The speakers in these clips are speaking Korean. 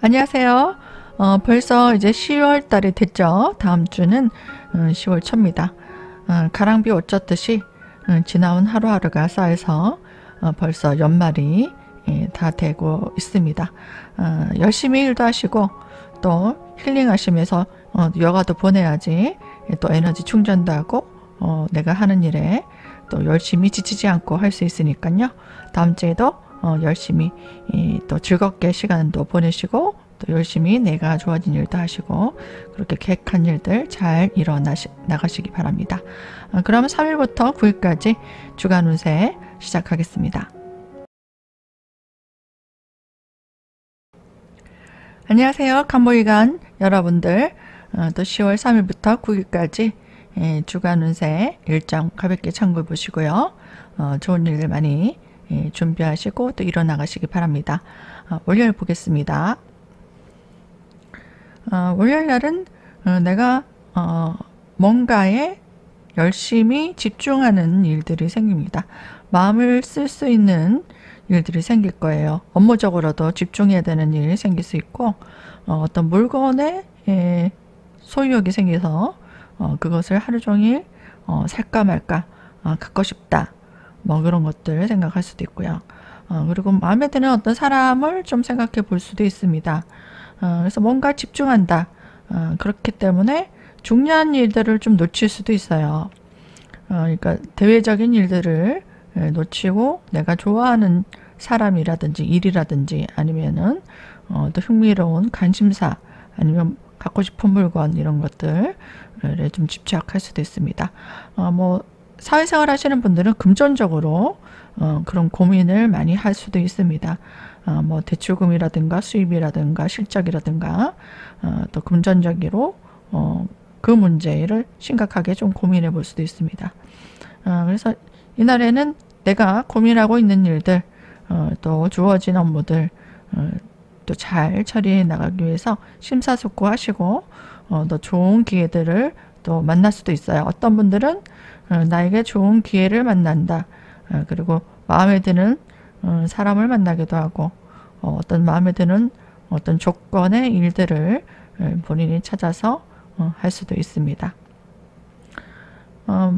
안녕하세요. 벌써 이제 10월 달이 됐죠. 다음 주는 10월 초입니다. 가랑비 옷 젖듯이 지나온 하루하루가 쌓여서 벌써 연말이 다 되고 있습니다. 열심히 일도 하시고 또 힐링하시면서 여가도 보내야지 또 에너지 충전도 하고 내가 하는 일에 또 열심히 지치지 않고 할 수 있으니까요. 다음 주에도 열심히 또 즐겁게 시간도 보내시고 또 열심히 내가 좋아진 일도 하시고 그렇게 계획한 일들 잘 나가시기 바랍니다. 그럼 3일부터 9일까지 주간 운세 시작하겠습니다. 안녕하세요. 간모이간 여러분들, 또 10월 3일부터 9일까지 주간 운세 일정 가볍게 참고해 보시고요. 좋은 일들 많이 준비하시고 또 일어나가시기 바랍니다. 월요일 보겠습니다. 월요일 날은 내가 뭔가에 열심히 집중하는 일들이 생깁니다. 마음을 쓸 수 있는 일들이 생길 거예요. 업무적으로도 집중해야 되는 일이 생길 수 있고 어떤 물건에 소유욕이 생겨서 그것을 하루 종일 살까 말까 갖고 싶다 뭐 그런 것들 생각할 수도 있고요. 그리고 마음에 드는 어떤 사람을 좀 생각해 볼 수도 있습니다. 그래서 뭔가 집중한다. 그렇기 때문에 중요한 일들을 좀 놓칠 수도 있어요. 그러니까 대외적인 일들을 놓치고 내가 좋아하는 사람이라든지 일이라든지 아니면은 또 흥미로운 관심사 아니면 갖고 싶은 물건 이런 것들에 좀 집착할 수도 있습니다. 뭐 사회생활 하시는 분들은 금전적으로 그런 고민을 많이 할 수도 있습니다. 뭐 대출금이라든가 수입이라든가 실적이라든가 또 금전적으로 그 문제를 심각하게 좀 고민해 볼 수도 있습니다. 그래서 이날에는 내가 고민하고 있는 일들 또 주어진 업무들 또 잘 처리해 나가기 위해서 심사숙고하시고 또 좋은 기회들을 또 만날 수도 있어요. 어떤 분들은 나에게 좋은 기회를 만난다. 그리고 마음에 드는 사람을 만나기도 하고 어떤 마음에 드는 어떤 조건의 일들을 본인이 찾아서 할 수도 있습니다.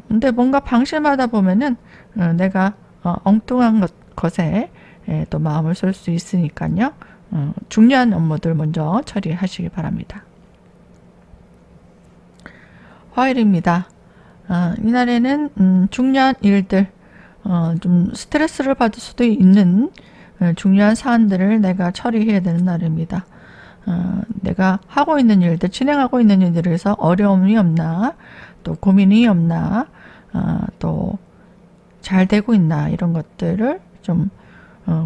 근데 뭔가 방심하다 보면은 내가 엉뚱한 것에 또 마음을 쏠 수 있으니까요. 중요한 업무들 먼저 처리하시기 바랍니다. 화요일입니다. 이날에는 중요한 일들, 좀 스트레스를 받을 수도 있는 중요한 사안들을 내가 처리해야 되는 날입니다. 내가 하고 있는 일들, 진행하고 있는 일들에서 어려움이 없나, 또 고민이 없나, 또 잘 되고 있나 이런 것들을 좀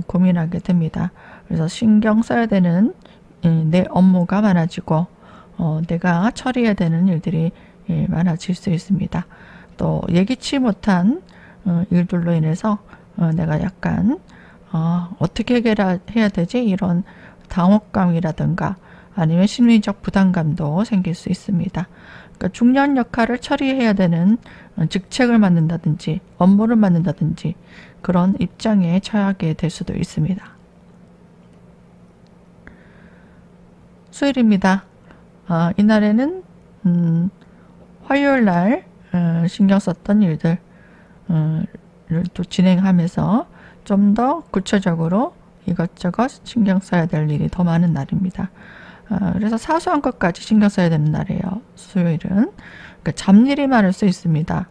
고민하게 됩니다. 그래서 신경 써야 되는 내 업무가 많아지고 내가 처리해야 되는 일들이 많아질 수 있습니다. 또 예기치 못한 일들로 인해서 내가 약간 어떻게 해결해야 되지? 이런 당혹감이라든가 아니면 심리적 부담감도 생길 수 있습니다. 그러니까 중요한 역할을 처리해야 되는 직책을 맡는다든지 업무를 맡는다든지 그런 입장에 처하게 될 수도 있습니다. 수요일입니다. 이날에는 화요일 날 신경 썼던 일들을 또 진행하면서 좀 더 구체적으로 이것저것 신경 써야 될 일이 더 많은 날입니다. 그래서 사소한 것까지 신경 써야 되는 날이에요. 수요일은. 그러니까 잡일이 많을 수 있습니다.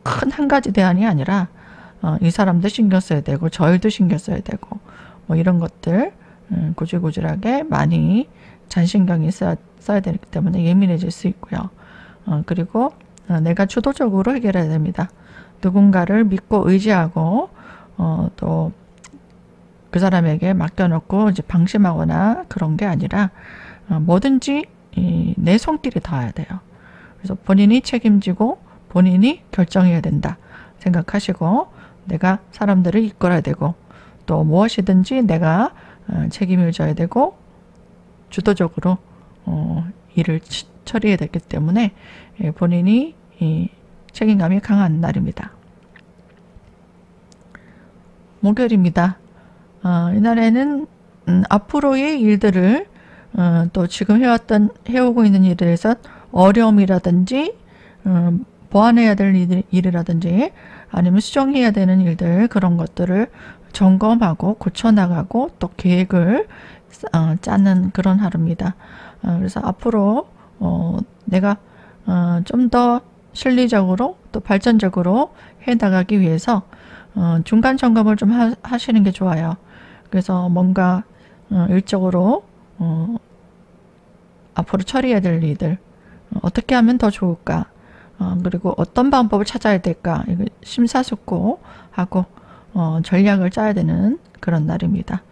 큰 한 가지 대안이 아니라 이 사람도 신경 써야 되고 저 일도 신경 써야 되고 뭐 이런 것들 고질고질하게 많이 잔신경이 써야 되기 때문에 예민해질 수 있고요. 그리고 내가 주도적으로 해결해야 됩니다. 누군가를 믿고 의지하고 또 그 사람에게 맡겨놓고 이제 방심하거나 그런 게 아니라 뭐든지 내 손길이 닿아야 돼요. 그래서 본인이 책임지고 본인이 결정해야 된다 생각하시고 내가 사람들을 이끌어야 되고 또 무엇이든지 내가 책임을 져야 되고 주도적으로 일을 처리해야 되기 때문에 본인이 책임감이 강한 날입니다. 목요일입니다. 이날에는 앞으로의 일들을 또 지금 해오고 있는 일에서 어려움이라든지 보완해야 될 일이라든지 아니면 수정해야 되는 일들, 그런 것들을 점검하고 고쳐나가고 또 계획을 짜는 그런 하루입니다. 그래서 앞으로 내가 좀 더 실리적으로 또 발전적으로 해나가기 위해서 중간 점검을 좀 하시는 게 좋아요. 그래서 뭔가 일적으로 앞으로 처리해야 될 일들, 어떻게 하면 더 좋을까, 그리고 어떤 방법을 찾아야 될까, 이거 심사숙고하고 전략을 짜야 되는 그런 날입니다.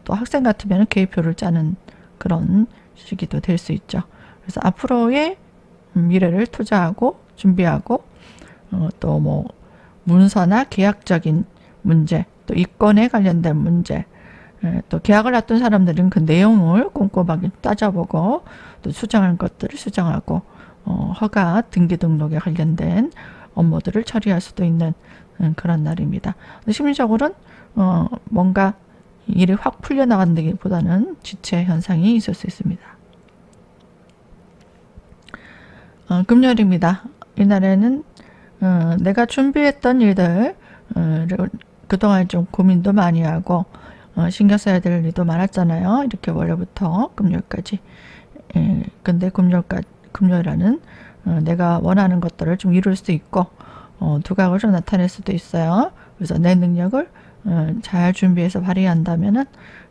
또 학생 같으면 계획표를 짜는 그런 시기도 될 수 있죠. 그래서 앞으로의 미래를 투자하고 준비하고 또 뭐 문서나 계약적인 문제, 또 이권에 관련된 문제, 또 계약을 놔둔 사람들은 그 내용을 꼼꼼하게 따져보고 또 수정할 것들을 수정하고 허가 등기 등록에 관련된 업무들을 처리할 수도 있는 그런 날입니다. 심리적으로는 뭔가 일이 확 풀려나간다기보다는 지체 현상이 있을 수 있습니다. 금요일입니다. 이날에는 내가 준비했던 일들, 그동안 좀 고민도 많이 하고 신경 써야 될 일도 많았잖아요. 이렇게 월요일부터 금요일까지. 근데 금요일에는 내가 원하는 것들을 좀 이룰 수 있고 두각을 좀 나타낼 수도 있어요. 그래서 내 능력을 잘 준비해서 발휘한다면은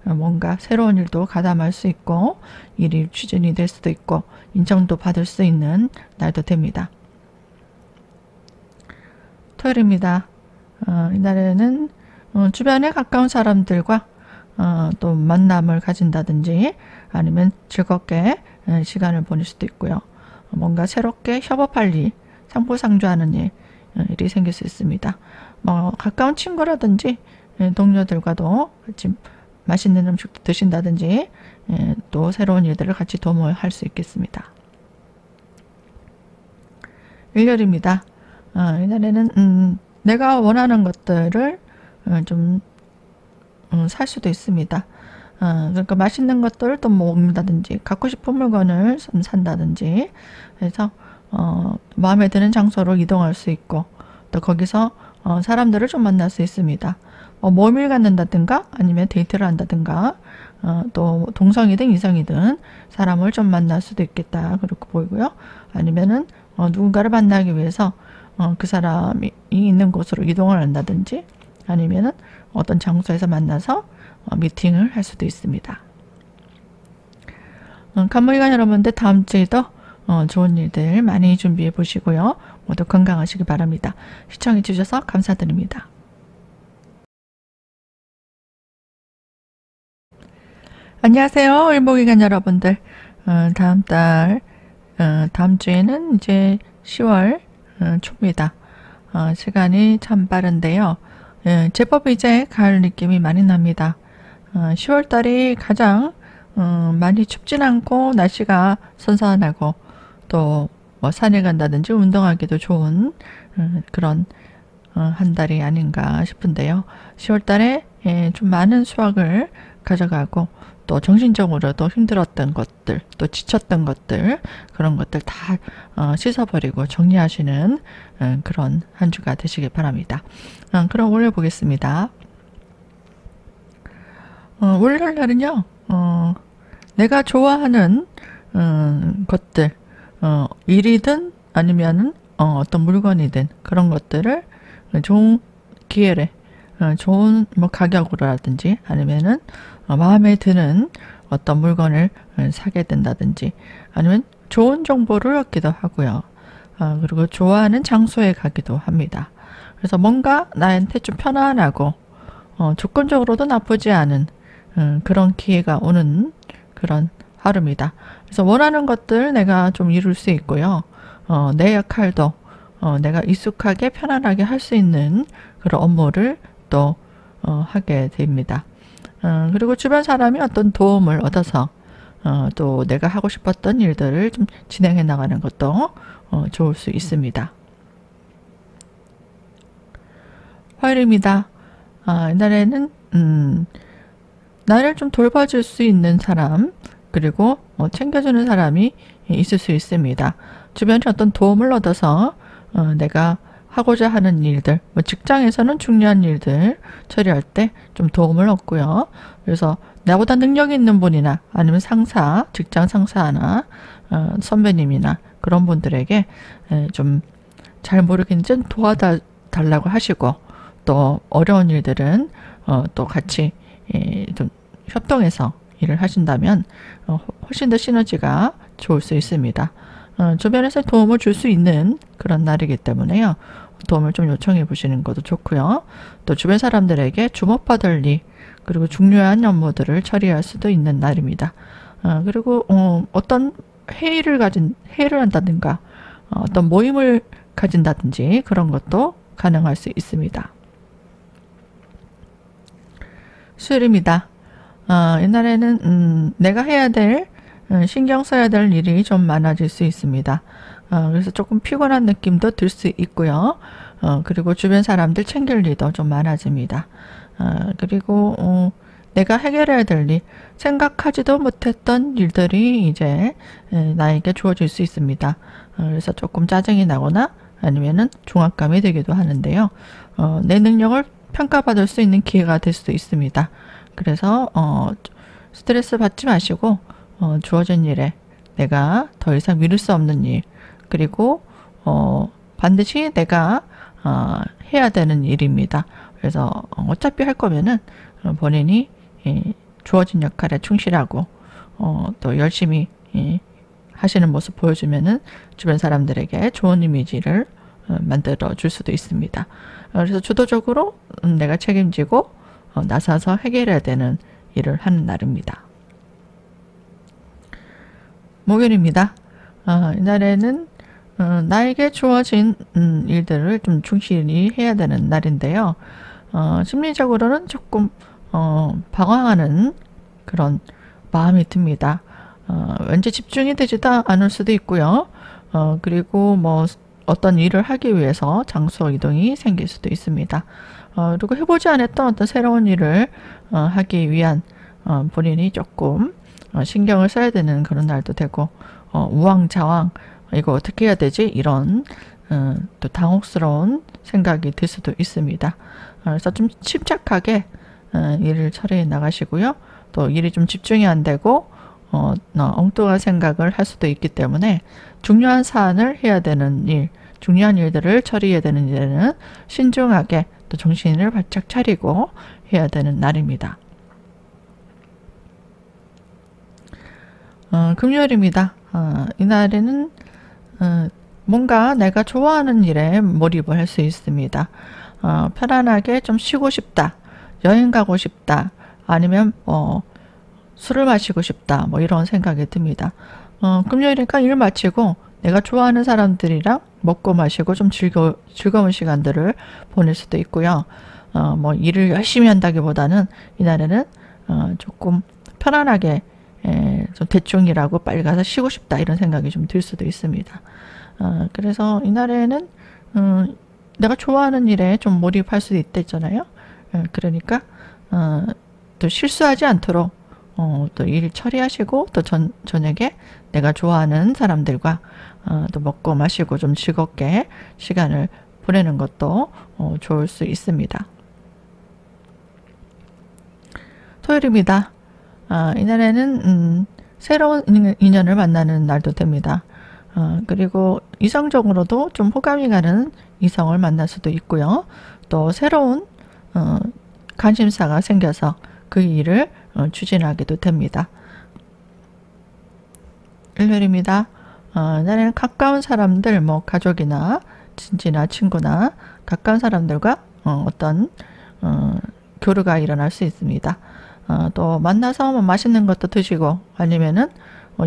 뭔가 새로운 일도 가담할 수 있고 일이 추진이 될 수도 있고 인정도 받을 수 있는 날도 됩니다. 토요일입니다. 이날에는 주변에 가까운 사람들과 또 만남을 가진다든지 아니면 즐겁게 시간을 보낼 수도 있고요. 뭔가 새롭게 협업할 일, 상부상조하는 일이 생길 수 있습니다. 뭐 가까운 친구라든지 동료들과도 같이 맛있는 음식도 드신다든지 또 새로운 일들을 같이 도모할 수 있겠습니다. 일요일입니다. 이날에는 내가 원하는 것들을 좀 살 수도 있습니다. 그러니까 맛있는 것들을 또 먹는다든지 갖고 싶은 물건을 좀 산다든지 해서 마음에 드는 장소로 이동할 수 있고 또 거기서 사람들을 좀 만날 수 있습니다. 모임을 갖는다든가 아니면 데이트를 한다든가 또 동성이든 이성이든 사람을 좀 만날 수도 있겠다 그렇게 보이고요. 아니면은 누군가를 만나기 위해서 그 사람이 있는 곳으로 이동을 한다든지 아니면은 어떤 장소에서 만나서 미팅을 할 수도 있습니다. 간목일간 여러분들 다음 주에도 좋은 일들 많이 준비해 보시고요. 모두 건강하시기 바랍니다. 시청해 주셔서 감사드립니다. 안녕하세요. 일목일간 여러분들. 다음 주에는 이제 10월 초입니다. 시간이 참 빠른데요. 제법 이제 가을 느낌이 많이 납니다. 10월 달이 가장 많이 춥진 않고 날씨가 선선하고 또 뭐 산에 간다든지 운동하기도 좋은 그런 한 달이 아닌가 싶은데요. 10월 달에 좀 많은 수확을 가져가고 또 정신적으로도 힘들었던 것들 또 지쳤던 것들 그런 것들 다 씻어버리고 정리하시는 그런 한 주가 되시길 바랍니다. 그럼 월요일 보겠습니다. 월요일 날은요 내가 좋아하는 것들 일이든 아니면은 어떤 물건이든 그런 것들을 좋은 기회에 좋은 뭐 가격으로라든지 아니면은 마음에 드는 어떤 물건을 사게 된다든지 아니면 좋은 정보를 얻기도 하고요. 그리고 좋아하는 장소에 가기도 합니다. 그래서 뭔가 나한테 좀 편안하고 조건적으로도 나쁘지 않은 그런 기회가 오는 그런 하루입니다. 그래서 원하는 것들 내가 좀 이룰 수 있고요. 내 역할도 내가 익숙하게 편안하게 할 수 있는 그런 업무를 또 하게 됩니다. 그리고 주변 사람이 어떤 도움을 얻어서 또 내가 하고 싶었던 일들을 좀 진행해 나가는 것도 좋을 수 있습니다. 화요일입니다. 이날에는 나를 좀 돌봐줄 수 있는 사람, 그리고 챙겨주는 사람이 있을 수 있습니다. 주변에 어떤 도움을 얻어서 내가 하고자 하는 일들, 뭐 직장에서는 중요한 일들 처리할 때 좀 도움을 얻고요. 그래서 나보다 능력 있는 분이나 아니면 상사, 직장 상사나 선배님이나 그런 분들에게 좀 잘 모르겠는지 도와달라고 하시고, 또 어려운 일들은 또 같이 좀 협동해서 일을 하신다면 훨씬 더 시너지가 좋을 수 있습니다. 주변에서 도움을 줄 수 있는 그런 날이기 때문에요. 도움을 좀 요청해 보시는 것도 좋고요. 또 주변 사람들에게 주목받을 일, 그리고 중요한 업무들을 처리할 수도 있는 날입니다. 그리고 어떤 회의를 한다든가 어떤 모임을 가진다든지 그런 것도 가능할 수 있습니다. 수요일입니다. 이날에는 내가 해야 될, 신경 써야 될 일이 좀 많아질 수 있습니다. 그래서 조금 피곤한 느낌도 들 수 있고요. 그리고 주변 사람들 챙길 일도 좀 많아집니다. 그리고 내가 해결해야 될 일, 생각하지도 못했던 일들이 이제 나에게 주어질 수 있습니다. 그래서 조금 짜증이 나거나 아니면은 중압감이 되기도 하는데요. 내 능력을 평가받을 수 있는 기회가 될 수도 있습니다. 그래서 스트레스 받지 마시고 주어진 일에 내가 더 이상 미룰 수 없는 일, 그리고 반드시 내가 해야 되는 일입니다. 그래서 어차피 할 거면은 본인이 주어진 역할에 충실하고 또 열심히 하시는 모습 보여주면은 주변 사람들에게 좋은 이미지를 만들어 줄 수도 있습니다. 그래서 주도적으로 내가 책임지고 나서서 해결해야 되는 일을 하는 날입니다. 목요일입니다. 이날에는 나에게 주어진 일들을 좀 충실히 해야 되는 날인데요. 심리적으로는 조금 방황하는 그런 마음이 듭니다. 왠지 집중이 되지도 않을 수도 있고요. 그리고 뭐 어떤 일을 하기 위해서 장소 이동이 생길 수도 있습니다. 그리고 해보지 않았던 어떤 새로운 일을 하기 위한 본인이 조금 신경을 써야 되는 그런 날도 되고, 우왕좌왕 이거 어떻게 해야 되지? 이런 또 당혹스러운 생각이 들 수도 있습니다. 그래서 좀 침착하게 일을 처리해 나가시고요. 또 일이 좀 집중이 안 되고 엉뚱한 생각을 할 수도 있기 때문에 중요한 사안을 해야 되는 일, 중요한 일들을 처리해야 되는 일에는 신중하게 또 정신을 바짝 차리고 해야 되는 날입니다. 금요일입니다. 이날에는 뭔가 내가 좋아하는 일에 몰입을 할 수 있습니다. 편안하게 좀 쉬고 싶다, 여행 가고 싶다, 아니면 술을 마시고 싶다, 뭐 이런 생각이 듭니다. 금요일이니까 일 마치고 내가 좋아하는 사람들이랑 먹고 마시고 좀 즐거운 시간들을 보낼 수도 있고요. 뭐 일을 열심히 한다기보다는 이날에는 조금 편안하게 좀 대충 일하고 빨리 가서 쉬고 싶다, 이런 생각이 좀 들 수도 있습니다. 그래서 이날에는 내가 좋아하는 일에 좀 몰입할 수도 있댔잖아요. 그러니까 또 실수하지 않도록 또 일 처리하시고, 또 저녁에 내가 좋아하는 사람들과 또 먹고 마시고 좀 즐겁게 시간을 보내는 것도 좋을 수 있습니다. 토요일입니다. 이날에는 새로운 인연을 만나는 날도 됩니다. 그리고 이성적으로도 좀 호감이 가는 이성을 만날 수도 있고요. 또 새로운 관심사가 생겨서 그 일을 추진하게도 됩니다. 일요일입니다. 이날에는 가까운 사람들, 뭐 가족이나 친지나 친구나 가까운 사람들과 어떤 교류가 일어날 수 있습니다. 또 만나서 뭐 맛있는 것도 드시고, 아니면은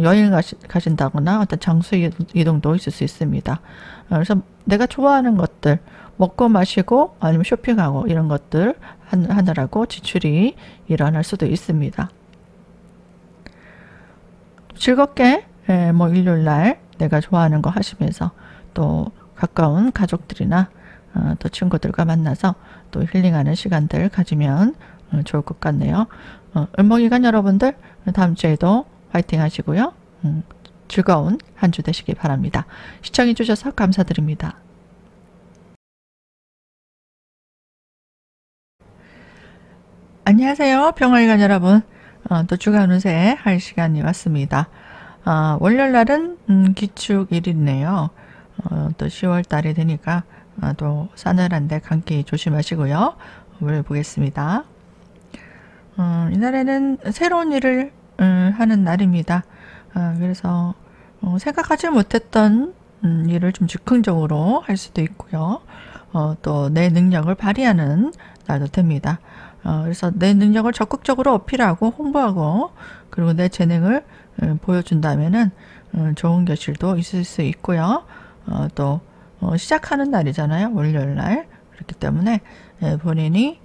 여행 가신다거나 어떤 장소 이동도 있을 수 있습니다. 그래서 내가 좋아하는 것들 먹고 마시고 아니면 쇼핑하고 이런 것들 하느라고 지출이 일어날 수도 있습니다. 즐겁게 뭐 일요일날 내가 좋아하는 거 하시면서 또 가까운 가족들이나 또 친구들과 만나서 또 힐링하는 시간들 가지면 좋을 것 같네요. 을목이간 여러분들 다음 주에도 화이팅 하시고요. 즐거운 한 주 되시기 바랍니다. 시청해 주셔서 감사드립니다. 안녕하세요. 병활관 여러분. 또 주간 운세 할 시간이 왔습니다. 월요일날은 기축일이네요. 또 10월 달이 되니까 또 싸늘한데 감기 조심하시고요. 오늘 보겠습니다. 이날에는 새로운 일을 하는 날입니다. 그래서 생각하지 못했던 일을 좀 즉흥적으로 할 수도 있고요. 또 내 능력을 발휘하는 날도 됩니다. 그래서 내 능력을 적극적으로 어필하고 홍보하고 그리고 내 재능을 보여준다면은 좋은 결실도 있을 수 있고요. 또 시작하는 날이잖아요. 월요일날. 그렇기 때문에 본인이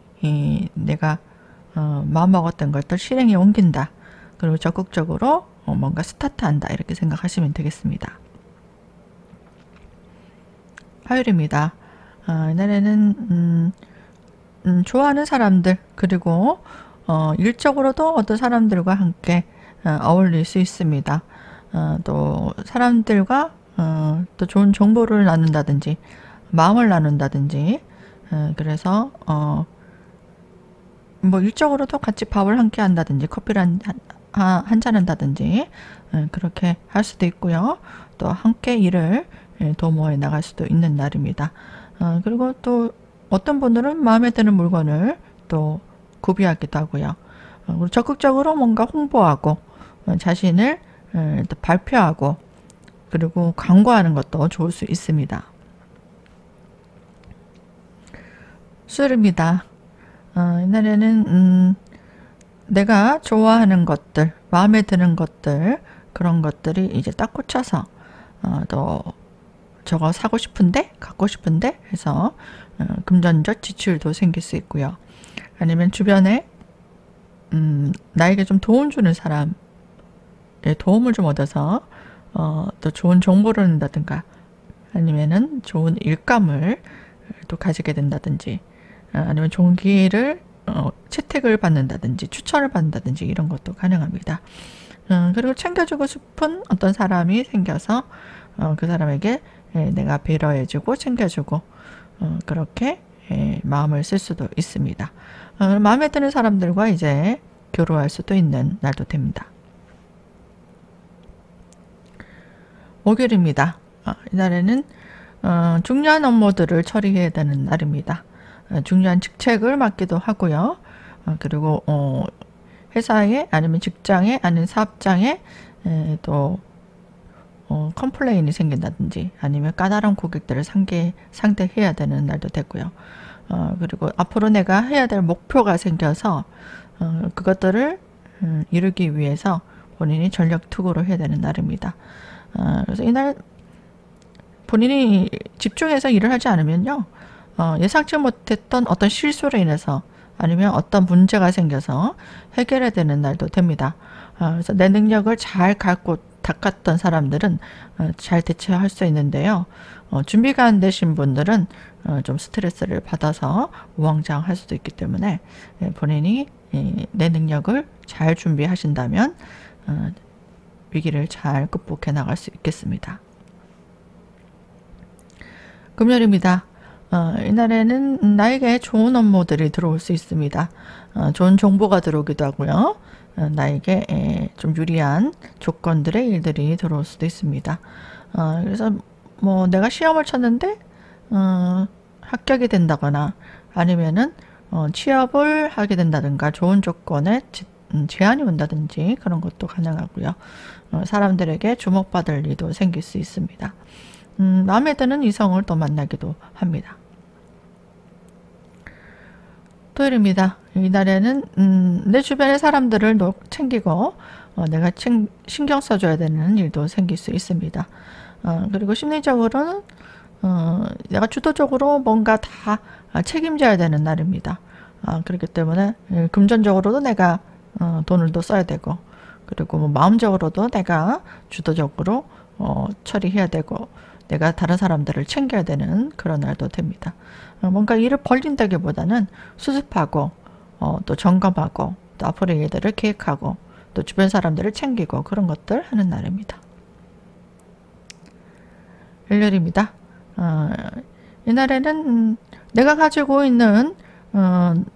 내가 마음먹었던 것들 실행에 옮긴다. 그리고 적극적으로 뭔가 스타트한다. 이렇게 생각하시면 되겠습니다. 화요일입니다. 이날에는 좋아하는 사람들 그리고 일적으로도 어떤 사람들과 함께 어울릴 수 있습니다. 또 사람들과 또 좋은 정보를 나눈다든지 마음을 나눈다든지 그래서 뭐 일적으로도 같이 밥을 함께 한다든지 커피를 한잔 한다든지 그렇게 할 수도 있고요. 또 함께 일을 도모해 나갈 수도 있는 날입니다. 그리고 또 어떤 분들은 마음에 드는 물건을 또 구비하기도 하고요. 그리고 적극적으로 뭔가 홍보하고 자신을 또 발표하고 그리고 광고하는 것도 좋을 수 있습니다. 수요일입니다. 이날에는 내가 좋아하는 것들, 마음에 드는 것들 그런 것들이 이제 딱 꽂혀서 또 저거 사고 싶은데 갖고 싶은데 해서 금전적 지출도 생길 수 있고요. 아니면 주변에 나에게 좀 도움 주는 사람의 도움을 좀 얻어서 또 좋은 정보를 얻는다든가 아니면은 좋은 일감을 또 가지게 된다든지 아니면 좋은 기회를 채택을 받는다든지 추천을 받는다든지 이런 것도 가능합니다. 그리고 챙겨주고 싶은 어떤 사람이 생겨서 그 사람에게 내가 배려해주고 챙겨주고 그렇게 마음을 쓸 수도 있습니다. 마음에 드는 사람들과 이제 교류할 수도 있는 날도 됩니다. 목요일입니다. 이날에는 중요한 업무들을 처리해야 되는 날입니다. 중요한 직책을 맡기도 하고요. 그리고 회사에 아니면 직장에 아니면 사업장에 또 컴플레인이 생긴다든지 아니면 까다로운 고객들을 상대해야 되는 날도 됐고요. 그리고 앞으로 내가 해야 될 목표가 생겨서 그것들을 이루기 위해서 본인이 전력 투구를 해야 되는 날입니다. 그래서 이날 본인이 집중해서 일을 하지 않으면요. 예상치 못했던 어떤 실수로 인해서 아니면 어떤 문제가 생겨서 해결해야 되는 날도 됩니다. 그래서 내 능력을 잘 갖고 닦았던 사람들은 잘 대처할 수 있는데요. 준비가 안 되신 분들은 좀 스트레스를 받아서 우왕좌왕할 수도 있기 때문에 본인이 내 능력을 잘 준비하신다면 위기를 잘 극복해 나갈 수 있겠습니다. 금요일입니다. 이날에는 나에게 좋은 업무들이 들어올 수 있습니다. 좋은 정보가 들어오기도 하고요. 나에게 좀 유리한 조건들의 일들이 들어올 수도 있습니다. 그래서 뭐 내가 시험을 쳤는데 합격이 된다거나 아니면은 취업을 하게 된다든가 좋은 조건에 제안이 온다든지 그런 것도 가능하고요. 사람들에게 주목받을 일도 생길 수 있습니다. 마음에 드는 이성을 또 만나기도 합니다. 토요일입니다. 이날에는 내 주변의 사람들을 챙기고 내가 신경 써줘야 되는 일도 생길 수 있습니다. 그리고 심리적으로는 내가 주도적으로 뭔가 다 책임져야 되는 날입니다. 그렇기 때문에 금전적으로도 내가 돈을 더 써야 되고 그리고 뭐 마음적으로도 내가 주도적으로 처리해야 되고 내가 다른 사람들을 챙겨야 되는 그런 날도 됩니다. 뭔가 일을 벌린다기보다는 수습하고 또 점검하고 또 앞으로의 일들을 계획하고 또 주변 사람들을 챙기고 그런 것들 하는 날입니다. 일요일입니다. 이날에는 내가 가지고 있는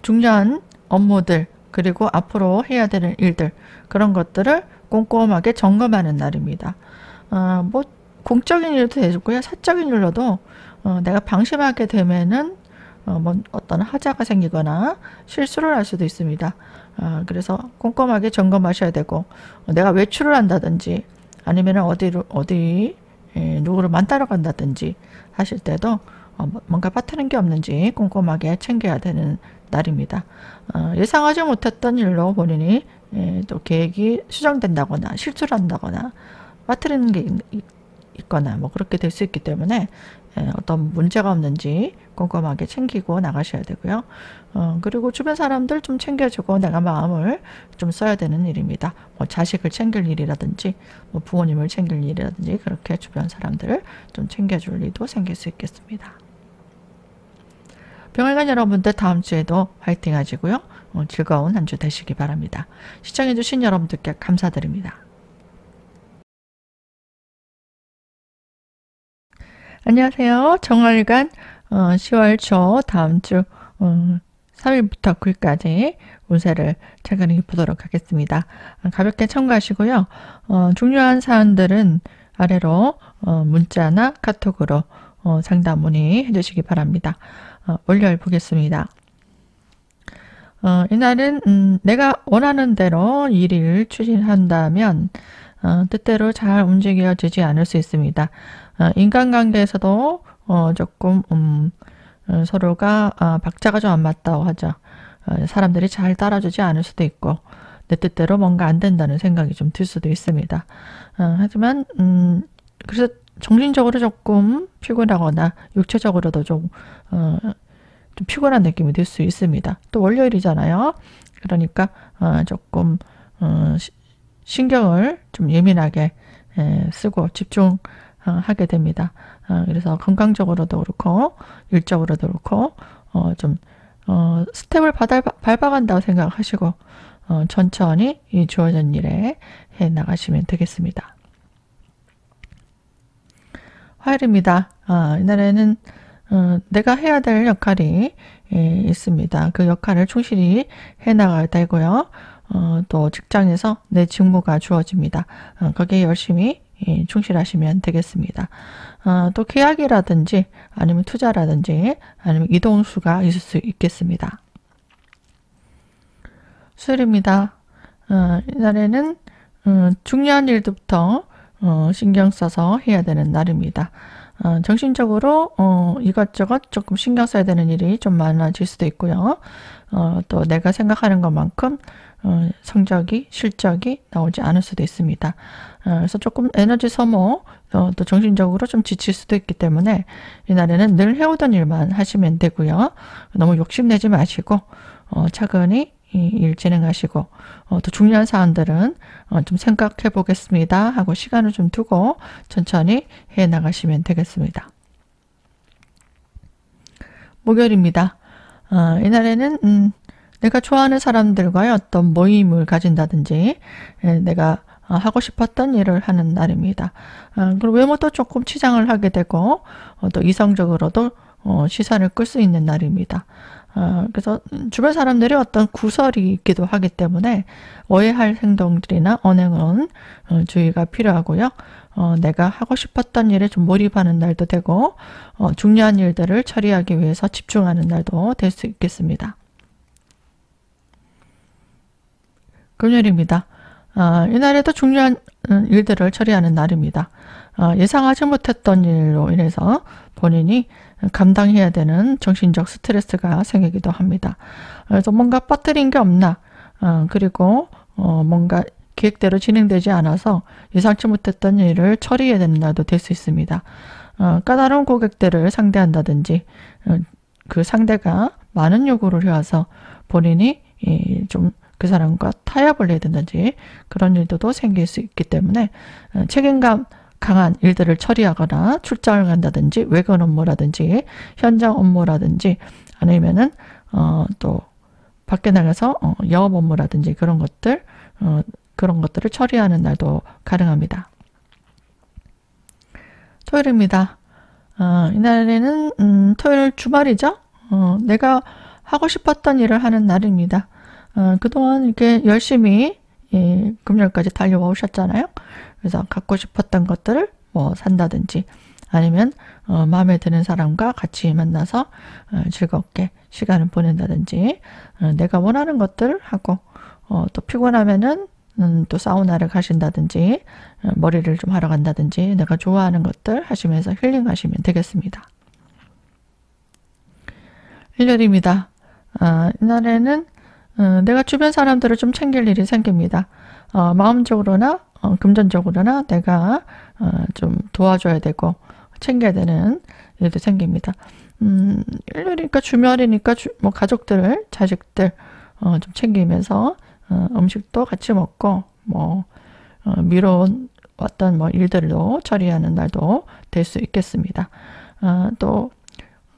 중요한 업무들 그리고 앞으로 해야 되는 일들 그런 것들을 꼼꼼하게 점검하는 날입니다. 뭐 공적인 일도 되고요. 사적인 일로도 내가 방심하게 되면은 뭐 어떤 하자가 생기거나 실수를 할 수도 있습니다. 그래서 꼼꼼하게 점검하셔야 되고 내가 외출을 한다든지 아니면 어디 누구를 만나러 간다든지 하실 때도 뭔가 빠뜨린 게 없는지 꼼꼼하게 챙겨야 되는 날입니다. 예상하지 못했던 일로 본인이 또 계획이 수정된다거나 실수를 한다거나 빠뜨리는 게 있거나 뭐 그렇게 될 수 있기 때문에 어떤 문제가 없는지 꼼꼼하게 챙기고 나가셔야 되고요. 그리고 주변 사람들 좀 챙겨주고 내가 마음을 좀 써야 되는 일입니다. 뭐 자식을 챙길 일이라든지 뭐 부모님을 챙길 일이라든지 그렇게 주변 사람들을 좀 챙겨줄 일도 생길 수 있겠습니다. 병활관 여러분들 다음 주에도 화이팅 하시고요. 즐거운 한 주 되시기 바랍니다. 시청해주신 여러분들께 감사드립니다. 안녕하세요. 정활관 10월 초 다음 주 3일부터 9일까지 운세를 차근히 보도록 하겠습니다. 가볍게 참고하시고요. 중요한 사안들은 아래로 문자나 카톡으로 상담 문의해 주시기 바랍니다. 월요일 보겠습니다. 이날은 내가 원하는 대로 일을 추진한다면 뜻대로 잘 움직여지지 않을 수 있습니다. 인간관계에서도 조금 서로가 박자가 좀 안 맞다고 하죠. 사람들이 잘 따라주지 않을 수도 있고 내 뜻대로 뭔가 안 된다는 생각이 좀 들 수도 있습니다. 하지만 그래서 정신적으로 조금 피곤하거나 육체적으로도 좀 피곤한 느낌이 들 수 있습니다. 또 월요일이잖아요. 그러니까 조금 신경을 좀 예민하게 쓰고 집중하게 됩니다. 그래서 건강적으로도 그렇고 일적으로도 그렇고 좀 스텝을 밟아간다고 생각하시고 천천히 이 주어진 일에 해 나가시면 되겠습니다. 화요일입니다. 이날에는 내가 해야 될 역할이 있습니다. 그 역할을 충실히 해 나가야 되고요. 또 직장에서 내 직무가 주어집니다. 거기에 열심히 충실하시면 되겠습니다. 또 계약이라든지 아니면 투자라든지 아니면 이동수가 있을 수 있겠습니다. 수요일입니다. 이날에는 중요한 일들부터 신경 써서 해야 되는 날입니다. 정신적으로 이것저것 조금 신경 써야 되는 일이 좀 많아질 수도 있고요. 또 내가 생각하는 것만큼 성적이 실적이 나오지 않을 수도 있습니다. 그래서 조금 에너지 소모 또 정신적으로 좀 지칠 수도 있기 때문에 이날에는 늘 해오던 일만 하시면 되고요. 너무 욕심내지 마시고 차근히 일 진행하시고 또 중요한 사안들은 좀 생각해 보겠습니다 하고 시간을 좀 두고 천천히 해 나가시면 되겠습니다. 목요일입니다. 이날에는 내가 좋아하는 사람들과의 어떤 모임을 가진다든지 내가 하고 싶었던 일을 하는 날입니다. 그리고 외모도 조금 치장을 하게 되고 또 이성적으로도 시선을 끌 수 있는 날입니다. 그래서 주변 사람들이 어떤 구설이 있기도 하기 때문에 오해할 행동들이나 언행은 주의가 필요하고요. 내가 하고 싶었던 일에 좀 몰입하는 날도 되고 중요한 일들을 처리하기 위해서 집중하는 날도 될 수 있겠습니다. 금요일입니다. 이날에도 중요한 일들을 처리하는 날입니다. 예상하지 못했던 일로 인해서 본인이 감당해야 되는 정신적 스트레스가 생기기도 합니다. 그래서 뭔가 빠뜨린 게 없나 그리고 뭔가 계획대로 진행되지 않아서 예상치 못했던 일을 처리해야 되는 날도 될 수 있습니다. 까다로운 고객들을 상대한다든지 그 상대가 많은 요구를 해와서 본인이 좀 그 사람과 타협을 해야 된다든지 그런 일도 생길 수 있기 때문에 책임감 강한 일들을 처리하거나 출장을 간다든지 외근 업무라든지 현장 업무라든지 아니면은 또 밖에 나가서 영업 업무라든지 그런 것들을 처리하는 날도 가능합니다. 토요일입니다. 이날에는 토요일 주말이죠. 내가 하고 싶었던 일을 하는 날입니다. 그동안 이렇게 열심히 금요일까지 달려와 오셨잖아요. 그래서 갖고 싶었던 것들을 뭐 산다든지 아니면 마음에 드는 사람과 같이 만나서 즐겁게 시간을 보낸다든지 내가 원하는 것들을 하고 또 피곤하면은 또 사우나를 가신다든지 머리를 좀 하러 간다든지 내가 좋아하는 것들 하시면서 힐링하시면 되겠습니다. 일요일입니다. 이날에는 내가 주변 사람들을 좀 챙길 일이 생깁니다. 마음적으로나 금전적으로나 내가 좀 도와줘야 되고 챙겨야 되는 일도 생깁니다. 일요일이니까 주말이니까 뭐 가족들, 자식들 좀 챙기면서 음식도 같이 먹고 뭐 미뤄온 어떤 뭐 일들도 처리하는 날도 될 수 있겠습니다. 또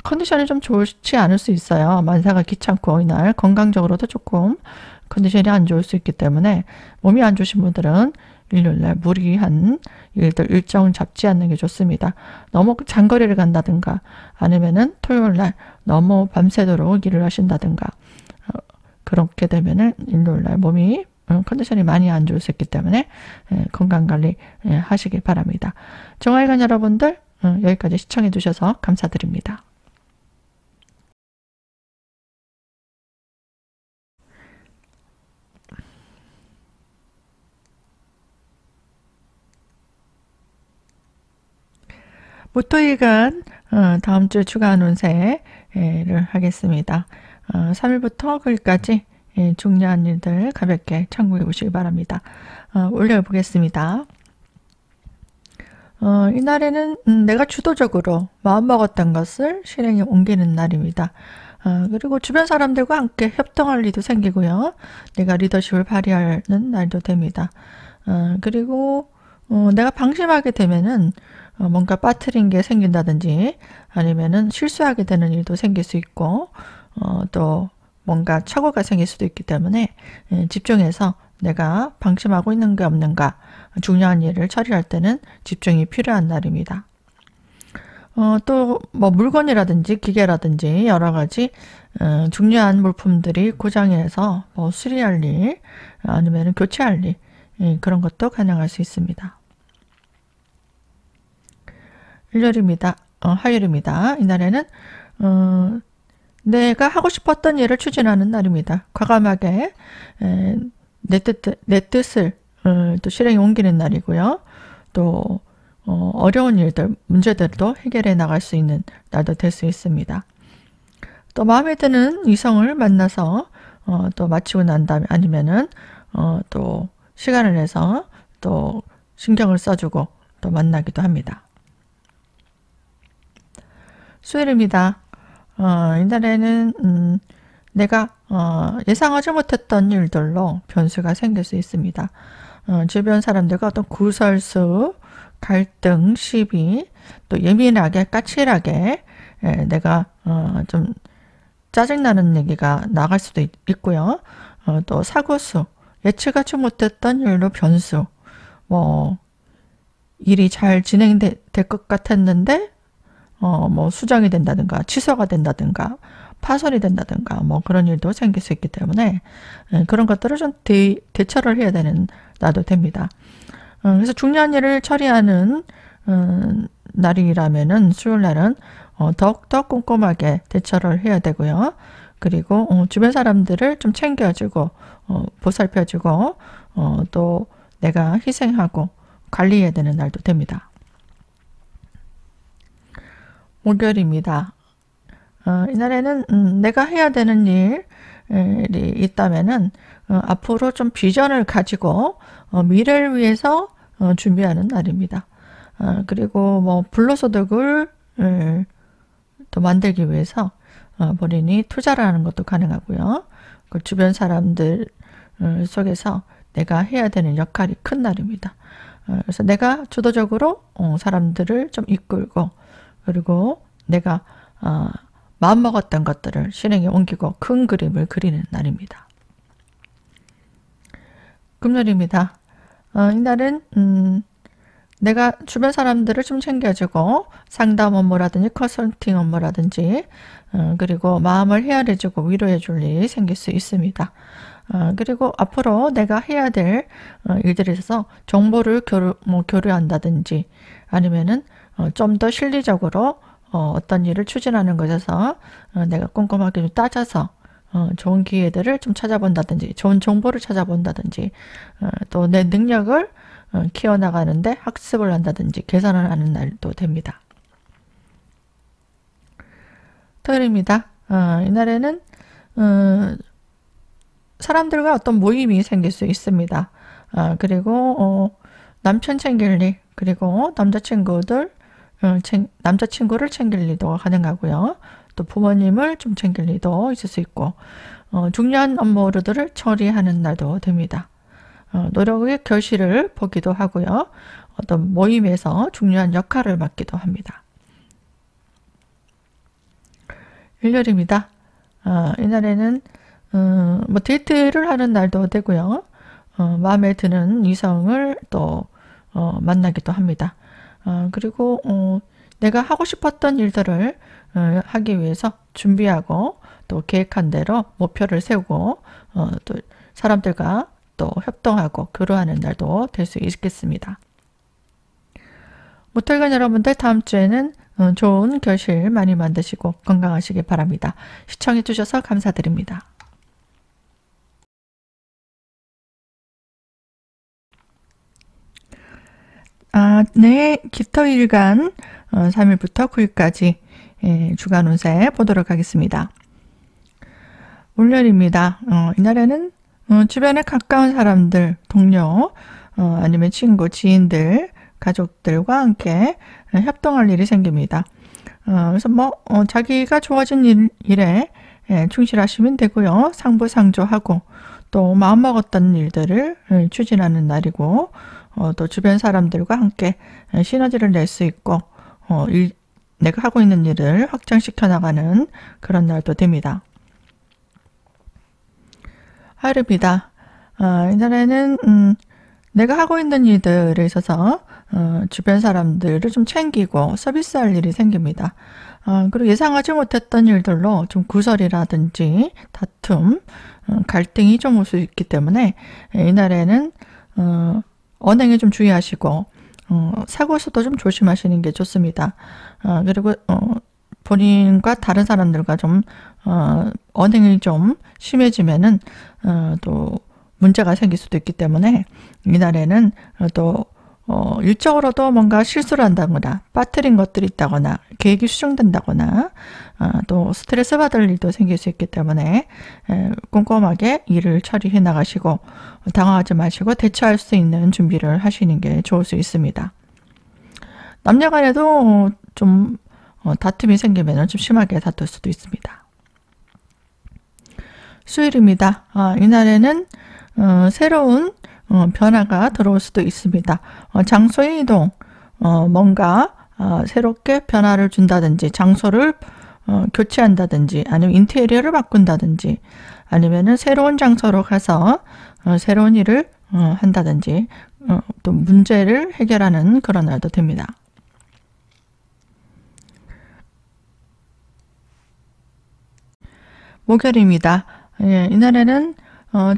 컨디션이 좀 좋지 않을 수 있어요. 만사가 귀찮고 이날 건강적으로도 조금 컨디션이 안 좋을 수 있기 때문에 몸이 안 좋으신 분들은 일요일날 무리한 일정 잡지 않는 게 좋습니다. 너무 장거리를 간다든가 아니면은 토요일날 너무 밤새도록 일을 하신다든가 그렇게 되면은 일요일날 몸이 컨디션이 많이 안 좋을 수 있기 때문에 건강관리 하시길 바랍니다. 정화일관 여러분들 여기까지 시청해 주셔서 감사드립니다. 모토일간 다음 주 주간 운세를 하겠습니다. 3일부터 9일까지 중요한 일들 가볍게 참고해 보시기 바랍니다. 올려보겠습니다. 이날에는 내가 주도적으로 마음먹었던 것을 실행에 옮기는 날입니다. 그리고 주변 사람들과 함께 협동할 일도 생기고요. 내가 리더십을 발휘하는 날도 됩니다. 그리고 내가 방심하게 되면은 뭔가 빠뜨린 게 생긴다든지 아니면은 실수하게 되는 일도 생길 수 있고 또 뭔가 착오가 생길 수도 있기 때문에 집중해서 내가 방심하고 있는 게 없는가 중요한 일을 처리할 때는 집중이 필요한 날입니다. 또 뭐 물건이라든지 기계라든지 여러 가지 중요한 물품들이 고장해서 뭐 수리할 일 아니면 교체할 일 그런 것도 가능할 수 있습니다. 일요일입니다. 화요일입니다. 이날에는 내가 하고 싶었던 일을 추진하는 날입니다. 과감하게 내 뜻을 또 실행에 옮기는 날이고요. 또 어려운 일들, 문제들도 해결해 나갈 수 있는 날도 될 수 있습니다. 또 마음에 드는 이성을 만나서 또 마치고 난 다음에 아니면은 또 시간을 내서 또 신경을 써주고 또 만나기도 합니다. 수요일입니다. 이날에는 내가 예상하지 못했던 일들로 변수가 생길 수 있습니다. 주변 사람들과 어떤 구설수, 갈등, 시비, 또 예민하게, 까칠하게 내가 좀 짜증나는 얘기가 나갈 수도 있고요. 또 사고수, 예측하지 못했던 일로 변수, 뭐 일이 잘 진행될 것 같았는데 뭐 수정이 된다든가 취소가 된다든가 파손이 된다든가 뭐 그런 일도 생길 수 있기 때문에 그런 것들을 좀 대처를 해야 되는 날도 됩니다. 그래서 중요한 일을 처리하는 날이라면은 수요일 날은 더욱더 꼼꼼하게 대처를 해야 되고요. 그리고 주변 사람들을 좀 챙겨주고 보살펴주고 또 내가 희생하고 관리해야 되는 날도 됩니다. 목요일입니다. 이날에는 내가 해야 되는 일이 있다면은 앞으로 좀 비전을 가지고 미래를 위해서 준비하는 날입니다. 그리고 뭐 불로소득을 또 만들기 위해서 본인이 투자를 하는 것도 가능하고요. 그 주변 사람들 속에서 내가 해야 되는 역할이 큰 날입니다. 그래서 내가 주도적으로 사람들을 좀 이끌고 그리고 내가 마음먹었던 것들을 실행에 옮기고 큰 그림을 그리는 날입니다. 금요일입니다. 이날은 내가 주변 사람들을 좀 챙겨주고 상담 업무라든지 컨설팅 업무라든지 그리고 마음을 헤아려주고 위로해줄 일이 생길 수 있습니다. 그리고 앞으로 내가 해야 될 일들에 있어서 정보를 교류한다든지 아니면은 좀 더 실리적으로 어떤 일을 추진하는 것에서 내가 꼼꼼하게 좀 따져서 좋은 기회들을 좀 찾아본다든지 좋은 정보를 찾아본다든지 또 내 능력을 키워나가는데 학습을 한다든지 개선을 하는 날도 됩니다. 토요일입니다. 이날에는 사람들과 어떤 모임이 생길 수 있습니다. 그리고 남편 챙길 일, 그리고 남자친구를 챙길 일도 가능하고요. 또 부모님을 좀 챙길 일도 있을 수 있고 중요한 업무들을 처리하는 날도 됩니다. 노력의 결실을 보기도 하고요. 어떤 모임에서 중요한 역할을 맡기도 합니다. 일요일입니다. 이날에는 뭐 데이트를 하는 날도 되고요. 마음에 드는 이성을 또 만나기도 합니다. 그리고 내가 하고 싶었던 일들을 하기 위해서 준비하고 또 계획한 대로 목표를 세우고 또 사람들과 또 협동하고 교류하는 날도 될 수 있겠습니다. 모털관 여러분들 다음 주에는 좋은 결실 많이 만드시고 건강하시길 바랍니다. 시청해 주셔서 감사드립니다. 네, 기토일간 3일부터 9일까지 주간 운세 보도록 하겠습니다. 월요일입니다. 이날에는 주변에 가까운 사람들, 동료, 아니면 친구, 지인들, 가족들과 함께 협동할 일이 생깁니다. 그래서 자기가 주어진 일에 충실하시면 되고요. 상부상조하고 또 마음먹었던 일들을 추진하는 날이고 또 주변 사람들과 함께 시너지를 낼 수 있고 내가 하고 있는 일을 확장시켜 나가는 그런 날도 됩니다. 화요일입니다. 이날에는 내가 하고 있는 일들에 있어서 주변 사람들을 좀 챙기고 서비스할 일이 생깁니다. 그리고 예상하지 못했던 일들로 좀 구설이라든지 다툼, 갈등이 좀 올 수 있기 때문에 이날에는 언행에 좀 주의하시고 사고에서도 좀 조심하시는 게 좋습니다. 그리고 본인과 다른 사람들과 좀 언행이 좀 심해지면은 또 문제가 생길 수도 있기 때문에 이날에는 또 일적으로도 뭔가 실수를 한다거나 빠뜨린 것들이 있다거나 계획이 수정된다거나 또 스트레스 받을 일도 생길 수 있기 때문에 꼼꼼하게 일을 처리해 나가시고 당황하지 마시고 대처할 수 있는 준비를 하시는 게 좋을 수 있습니다. 남녀 간에도 좀 다툼이 생기면 좀 심하게 다툴 수도 있습니다. 수요일입니다. 이날에는 새로운 변화가 들어올 수도 있습니다. 장소의 이동, 뭔가 새롭게 변화를 준다든지 장소를 교체한다든지 아니면 인테리어를 바꾼다든지 아니면은 새로운 장소로 가서 새로운 일을 한다든지 또 문제를 해결하는 그런 날도 됩니다. 목요일입니다. 이날에는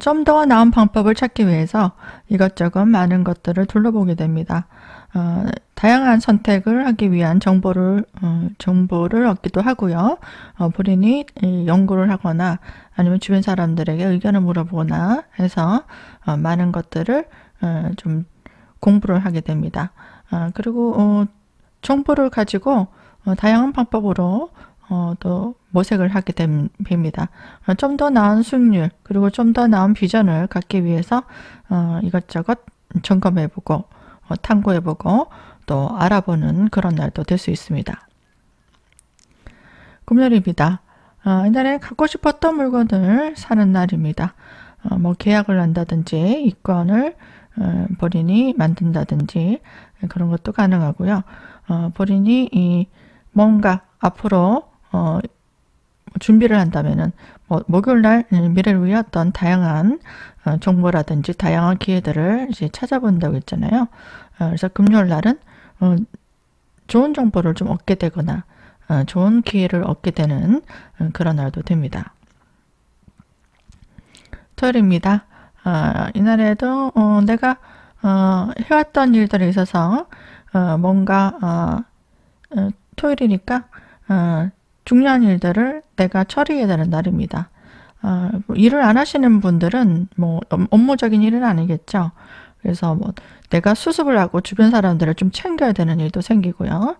좀 더 나은 방법을 찾기 위해서 이것저것 많은 것들을 둘러보게 됩니다. 다양한 선택을 하기 위한 정보를 얻기도 하고요. 본인이 연구를 하거나 아니면 주변 사람들에게 의견을 물어보거나 해서 많은 것들을 좀 공부를 하게 됩니다. 그리고 정보를 가지고 다양한 방법으로 또 모색을 하게 됩니다. 좀 더 나은 수익률 그리고 좀 더 나은 비전을 갖기 위해서 이것저것 점검해보고 탐구해보고 또 알아보는 그런 날도 될 수 있습니다. 금요일입니다. 이날에 갖고 싶었던 물건을 사는 날입니다. 뭐 계약을 한다든지 이권을 본인이 만든다든지 그런 것도 가능하고요. 본인이 뭔가 앞으로 준비를 한다면은 목요일 날 미래를 위해 어떤 다양한 정보라든지 다양한 기회들을 이제 찾아본다고 했잖아요. 그래서 금요일 날은 좋은 정보를 좀 얻게 되거나 좋은 기회를 얻게 되는 그런 날도 됩니다. 토요일입니다. 이날에도 내가 해왔던 일들에 있어서 뭔가 토요일이니까 중요한 일들을 내가 처리해야 되는 날입니다. 일을 안 하시는 분들은 업무적인 일은 아니겠죠. 그래서 내가 수습을 하고 주변 사람들을 좀 챙겨야 되는 일도 생기고요.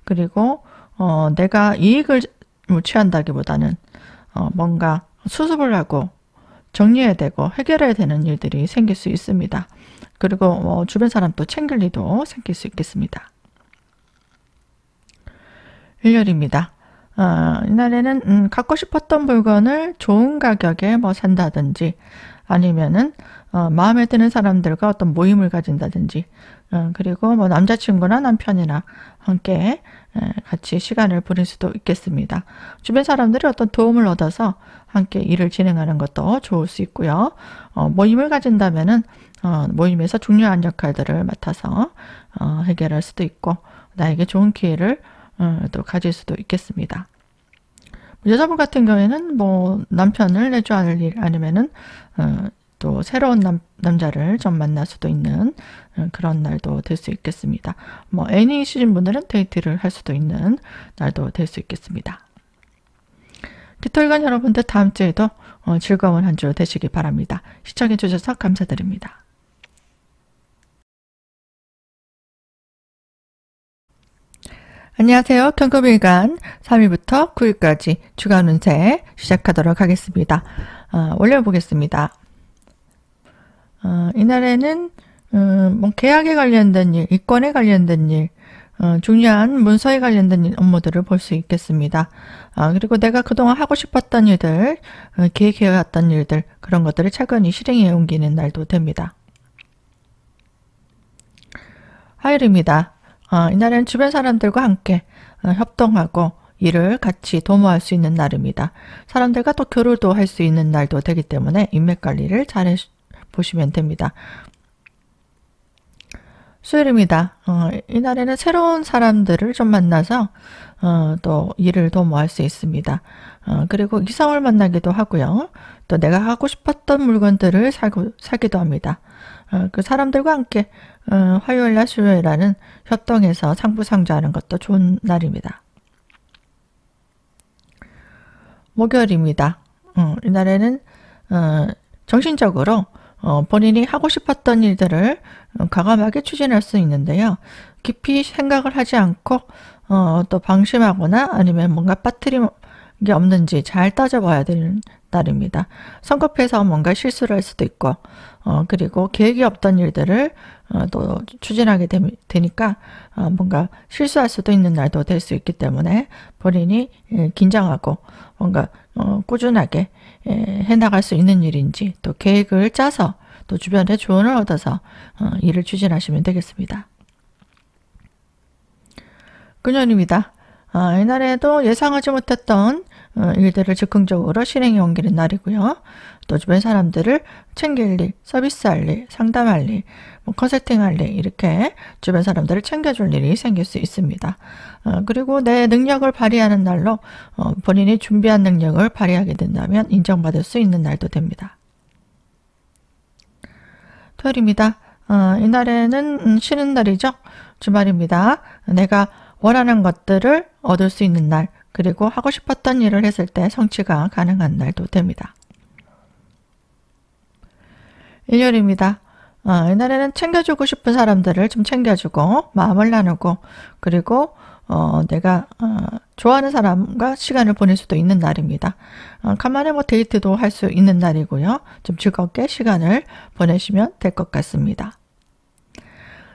그리고 내가 이익을 취한다기보다는 뭔가 수습을 하고 정리해야 되고 해결해야 되는 일들이 생길 수 있습니다. 그리고 주변 사람도 챙길 일도 생길 수 있겠습니다. 일요일입니다. 이날에는 갖고 싶었던 물건을 좋은 가격에 산다든지 아니면은 마음에 드는 사람들과 어떤 모임을 가진다든지 그리고 남자친구나 남편이나 함께 같이 시간을 보낼 수도 있겠습니다. 주변 사람들이 어떤 도움을 얻어서 함께 일을 진행하는 것도 좋을 수 있고요. 모임을 가진다면은 모임에서 중요한 역할들을 맡아서 해결할 수도 있고 나에게 좋은 기회를 또 가질 수도 있겠습니다. 여자분 같은 경우에는 남편을 내조할 일 아니면은 또 새로운 남자를 좀 만날 수도 있는 그런 날도 될 수 있겠습니다. 애인이신 분들은 데이트를 할 수도 있는 날도 될 수 있겠습니다. 기토일간 여러분들 다음 주에도 즐거운 한 주 되시기 바랍니다. 시청해 주셔서 감사드립니다. 안녕하세요. 경금일간 3일부터 9일까지 주간 운세 시작하도록 하겠습니다. 올려보겠습니다. 이날에는 계약에 관련된 일, 이권에 관련된 일, 중요한 문서에 관련된 업무들을 볼 수 있겠습니다. 그리고 내가 그동안 하고 싶었던 일들, 계획해왔던 일들, 그런 것들을 차근히 실행해 옮기는 날도 됩니다. 화요일입니다. 이날은 주변 사람들과 함께 협동하고 일을 같이 도모할 수 있는 날입니다. 사람들과 또 교류도 할 수 있는 날도 되기 때문에 인맥 관리를 잘 보시면 됩니다. 수요일입니다. 이날에는 새로운 사람들을 좀 만나서 또 일을 도모할 수 있습니다. 그리고 이성을 만나기도 하고요. 또 내가 하고 싶었던 물건들을 사기도 합니다. 그 사람들과 함께 화요일날 수요일날은 협동해서 상부상조하는 것도 좋은 날입니다. 목요일입니다. 이날에는 정신적으로 본인이 하고 싶었던 일들을 과감하게 추진할 수 있는데요. 깊이 생각을 하지 않고 또 방심하거나 아니면 뭔가 빠뜨린 게 없는지 잘 따져봐야 되는 날입니다. 성급해서 뭔가 실수를 할 수도 있고 그리고 계획이 없던 일들을 또 추진하게 되니까 뭔가 실수할 수도 있는 날도 될 수 있기 때문에 본인이 긴장하고 뭔가 꾸준하게 해나갈 수 있는 일인지 또 계획을 짜서 또 주변에 조언을 얻어서 일을 추진하시면 되겠습니다. 금요일입니다. 이날에도 예상하지 못했던 일들을 즉흥적으로 실행해 옮기는 날이고요. 또 주변 사람들을 챙길 일, 서비스할 일, 상담할 일, 컨설팅할 일 이렇게 주변 사람들을 챙겨줄 일이 생길 수 있습니다. 그리고 내 능력을 발휘하는 날로 본인이 준비한 능력을 발휘하게 된다면 인정받을 수 있는 날도 됩니다. 토요일입니다. 이날에는 쉬는 날이죠. 주말입니다. 내가 원하는 것들을 얻을 수 있는 날, 그리고 하고 싶었던 일을 했을 때 성취가 가능한 날도 됩니다. 일요일입니다. 이날에는 챙겨주고 싶은 사람들을 좀 챙겨주고 마음을 나누고 그리고 내가 좋아하는 사람과 시간을 보낼 수도 있는 날입니다. 간만에 데이트도 할 수 있는 날이고요. 좀 즐겁게 시간을 보내시면 될 것 같습니다.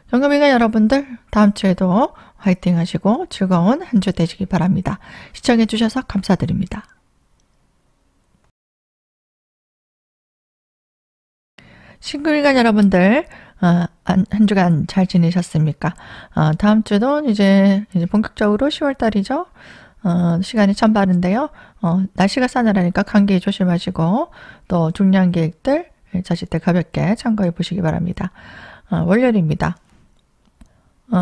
경금일간 여러분들 다음 주에도 화이팅 하시고 즐거운 한 주 되시기 바랍니다. 시청해 주셔서 감사드립니다. 신금일간 여러분들 한 주간 잘 지내셨습니까? 다음 주도 이제 본격적으로 10월 달이죠. 시간이 참 빠른데요. 날씨가 싸늘하니까 감기 조심하시고 또 중요한 계획들 자실 때 가볍게 참고해 보시기 바랍니다. 월요일입니다.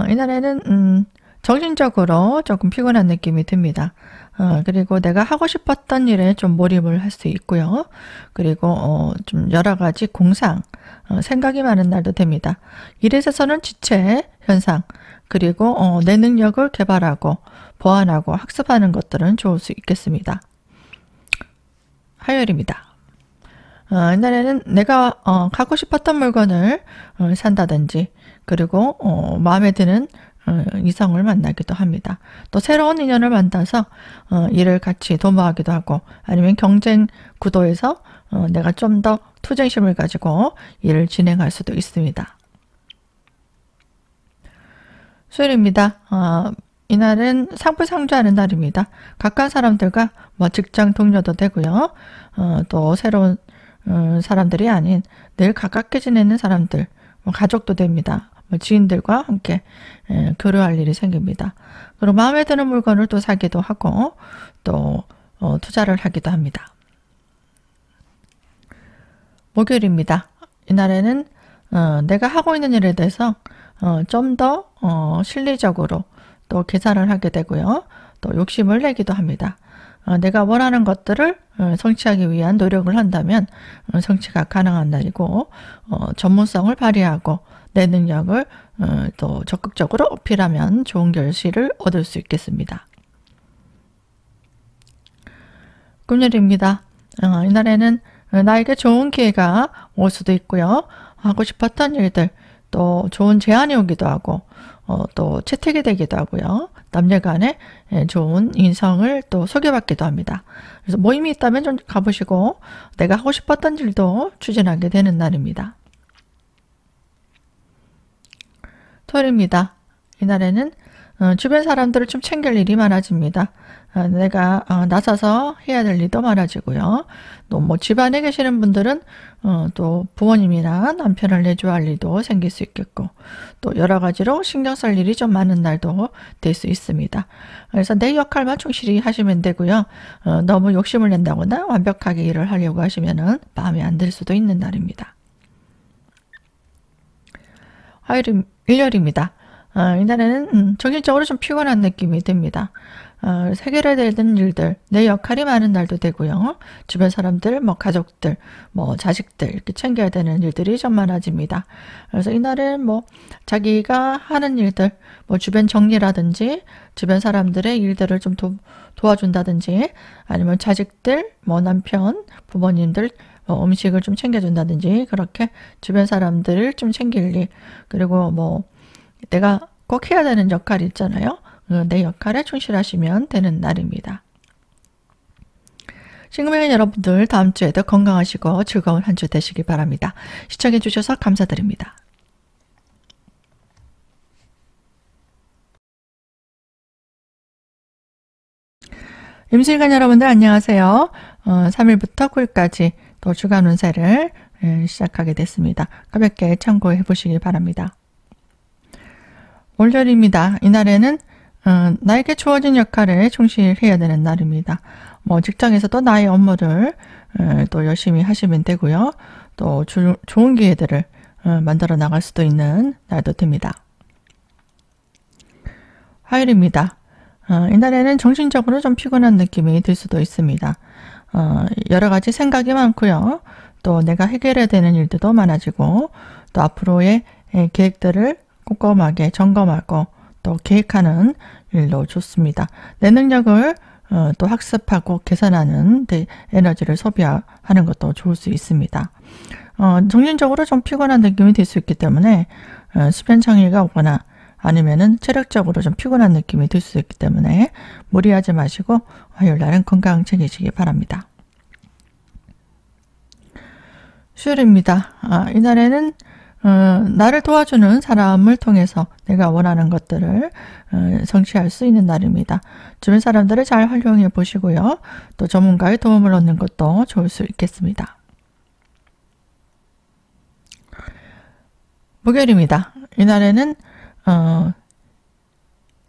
이날에는 정신적으로 조금 피곤한 느낌이 듭니다. 그리고 내가 하고 싶었던 일에 좀 몰입을 할 수 있고요. 그리고 좀 여러 가지 공상, 생각이 많은 날도 됩니다. 일에 있어서는 지체 현상, 그리고 내 능력을 개발하고 보완하고 학습하는 것들은 좋을 수 있겠습니다. 화요일입니다. 이날에는 내가 갖고 싶었던 물건을 산다든지 그리고 마음에 드는 이성을 만나기도 합니다. 또 새로운 인연을 만나서 일을 같이 도모하기도 하고 아니면 경쟁 구도에서 내가 좀 더 투쟁심을 가지고 일을 진행할 수도 있습니다. 수요일입니다. 이날은 상부상조하는 날입니다. 가까운 사람들과 뭐 직장 동료도 되고요. 또 새로운 사람들이 아닌 늘 가깝게 지내는 사람들, 뭐 가족도 됩니다. 뭐 지인들과 함께 교류할 일이 생깁니다. 그리고 마음에 드는 물건을 또 사기도 하고 또 투자를 하기도 합니다. 목요일입니다. 이날에는 내가 하고 있는 일에 대해서 좀 더 실리적으로 또 계산을 하게 되고요. 또 욕심을 내기도 합니다. 내가 원하는 것들을 성취하기 위한 노력을 한다면 성취가 가능한 날이고 전문성을 발휘하고 내 능력을 또 적극적으로 어필하면 좋은 결실을 얻을 수 있겠습니다. 금요일입니다. 이날에는 나에게 좋은 기회가 올 수도 있고요. 하고 싶었던 일들, 또 좋은 제안이 오기도 하고 또 채택이 되기도 하고요. 남녀 간에 좋은 인성을 또 소개받기도 합니다. 그래서 모임이 있다면 좀 가보시고 내가 하고 싶었던 일도 추진하게 되는 날입니다. 토요일입니다. 이날에는 주변 사람들을 좀 챙길 일이 많아집니다. 내가 나서서 해야 될 일도 많아지고요. 또 뭐 집안에 계시는 분들은 또 부모님이나 남편을 내조할 일도 생길 수 있겠고 또 여러 가지로 신경 쓸 일이 좀 많은 날도 될 수 있습니다. 그래서 내 역할만 충실히 하시면 되고요. 너무 욕심을 낸다거나 완벽하게 일을 하려고 하시면은 마음에 안 들 수도 있는 날입니다. 일요일입니다. 이날에는 정신적으로 좀 피곤한 느낌이 듭니다. 해결해야 되는 일들, 내 역할이 많은 날도 되고요. 주변 사람들, 뭐 가족들, 뭐 자식들 이렇게 챙겨야 되는 일들이 좀 많아집니다. 그래서 이날은 뭐 자기가 하는 일들, 뭐 주변 정리라든지 주변 사람들의 일들을 좀 도와준다든지 아니면 자식들, 뭐 남편, 부모님들 음식을 좀 챙겨준다든지 그렇게 주변 사람들을 좀 챙길 일 그리고 뭐 내가 꼭 해야 되는 역할이 있잖아요. 내 역할에 충실하시면 되는 날입니다. 친구면 여러분들 다음 주에도 건강하시고 즐거운 한 주 되시기 바랍니다. 시청해 주셔서 감사드립니다. 임실관 여러분들 안녕하세요. 3일부터 9일까지 또 주간 운세를 시작하게 됐습니다. 가볍게 참고해 보시기 바랍니다. 월요일입니다. 이날에는 나에게 주어진 역할에 충실해야 되는 날입니다. 뭐 직장에서도 나의 업무를 또 열심히 하시면 되고요. 또 좋은 기회들을 만들어 나갈 수도 있는 날도 됩니다. 화요일입니다. 이날에는 정신적으로 좀 피곤한 느낌이 들 수도 있습니다. 여러 가지 생각이 많고요. 또 내가 해결해야 되는 일들도 많아지고 또 앞으로의 계획들을 꼼꼼하게 점검하고 또 계획하는 일도 좋습니다. 내 능력을 또 학습하고 개선하는 데 에너지를 소비하는 것도 좋을 수 있습니다. 정신적으로 좀 피곤한 느낌이 들 수 있기 때문에 수면 장애가 오거나 아니면은 체력적으로 좀 피곤한 느낌이 들 수 있기 때문에 무리하지 마시고 화요일 날은 건강 챙기시기 바랍니다. 수요일입니다. 이날에는 나를 도와주는 사람을 통해서 내가 원하는 것들을 성취할 수 있는 날입니다. 주변 사람들을 잘 활용해 보시고요. 또 전문가의 도움을 얻는 것도 좋을 수 있겠습니다. 목요일입니다. 이날에는